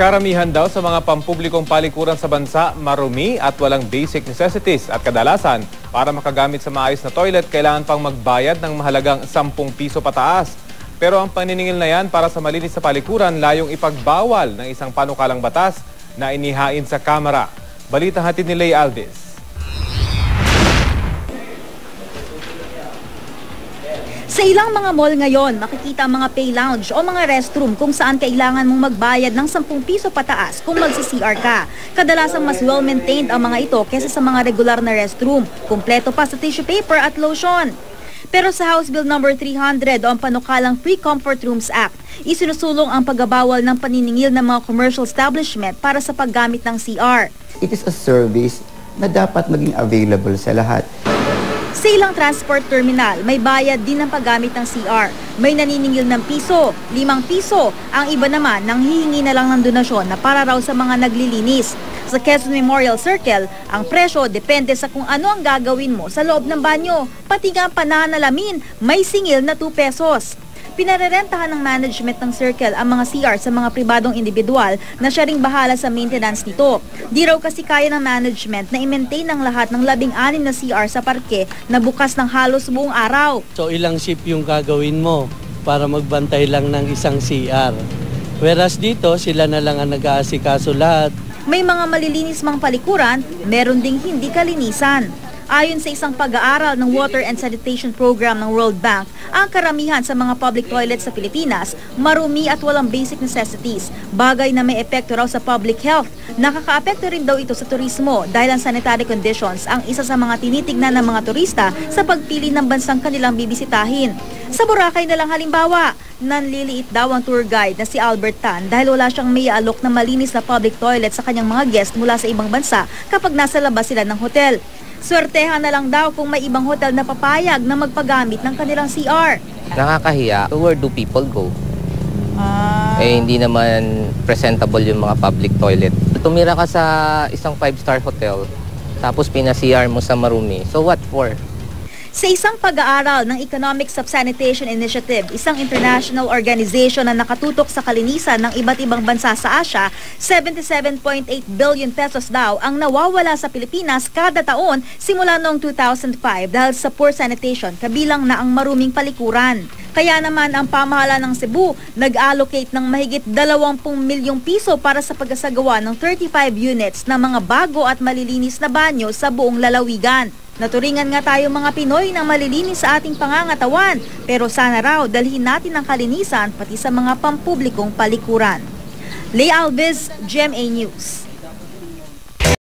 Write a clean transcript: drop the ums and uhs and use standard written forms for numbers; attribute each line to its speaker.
Speaker 1: Karamihan daw sa mga pampublikong palikuran sa bansa marumi at walang basic necessities at kadalasan para makagamit sa maayos na toilet kailangan pang magbayad ng mahalagang 10 piso pataas. Pero ang paniningil na yan para sa malinis na palikuran layong ipagbawal ng isang panukalang batas na inihain sa Kamara. Balita hatid ni Lay Alves.
Speaker 2: Sa ilang mga mall ngayon, makikita ang mga pay lounge o mga restroom kung saan kailangan mong magbayad ng 10 piso pataas kung magsi-CR ka. Kadalasang mas well-maintained ang mga ito kaysa sa mga regular na restroom. Kumpleto pa sa tissue paper at lotion. Pero sa House Bill No. 300 o ang panukalang Free Comfort Rooms Act, isinusulong ang pagbabawal ng paniningil ng mga commercial establishment para sa paggamit ng CR.
Speaker 3: It is a service na dapat maging available sa lahat.
Speaker 2: Sa ilang transport terminal, may bayad din ng paggamit ng CR. May naniningil ng piso, 5 piso. Ang iba naman nang hihingi na lang ng donasyon na para raw sa mga naglilinis. Sa Quezon Memorial Circle, ang presyo depende sa kung ano ang gagawin mo sa loob ng banyo. Pati nga ang pananalamin, may singil na 2 pesos. Pinarerentahan ng management ng Circle ang mga CR sa mga pribadong individual na siya ring bahala sa maintenance nito. Di raw kasi kaya ng management na i-maintain ang lahat ng 16 na CR sa parke na bukas ng halos buong araw.
Speaker 4: So ilang shift yung gagawin mo para magbantay lang ng isang CR. Whereas dito, sila na lang ang nag-aasikaso lahat.
Speaker 2: May mga malilinis mang palikuran, meron ding hindi kalinisan. Ayon sa isang pag-aaral ng Water and Sanitation Program ng World Bank, ang karamihan sa mga public toilets sa Pilipinas marumi at walang basic necessities, bagay na may epekto raw sa public health. Nakakaapekto rin daw ito sa turismo dahil ang sanitary conditions ang isa sa mga tinitignan ng mga turista sa pagpili ng bansang kanilang bibisitahin. Sa Boracay na lang halimbawa, nanliliit daw ang tour guide na si Albert Tan dahil wala siyang may alok na malinis na public toilet sa kanyang mga guest mula sa ibang bansa kapag nasa labas sila ng hotel. Swertehan na lang daw kung may ibang hotel na papayag na magpagamit ng kanilang CR.
Speaker 5: Nakakahiya. Where do people go? Hindi naman presentable yung mga public toilet. Tumira ka sa isang 5-star hotel, tapos pina-CR mo sa marumi. So what for?
Speaker 2: Sa isang pag-aaral ng Economic Sub-Sanitation Initiative, isang international organization na nakatutok sa kalinisan ng iba't ibang bansa sa Asia, 77.8 billion pesos daw ang nawawala sa Pilipinas kada taon simula noong 2005 dahil sa poor sanitation, kabilang na ang maruming palikuran. Kaya naman ang pamahalaan ng Cebu nag-allocate ng mahigit 20 milyong piso para sa pagkasagawa ng 35 units na mga bago at malilinis na banyo sa buong lalawigan. Naturingan nga tayo mga Pinoy ng malilinis sa ating pangangatawan, pero sana raw dalhin natin ang kalinisan pati sa mga pampublikong palikuran. Lay Alves, GMA News.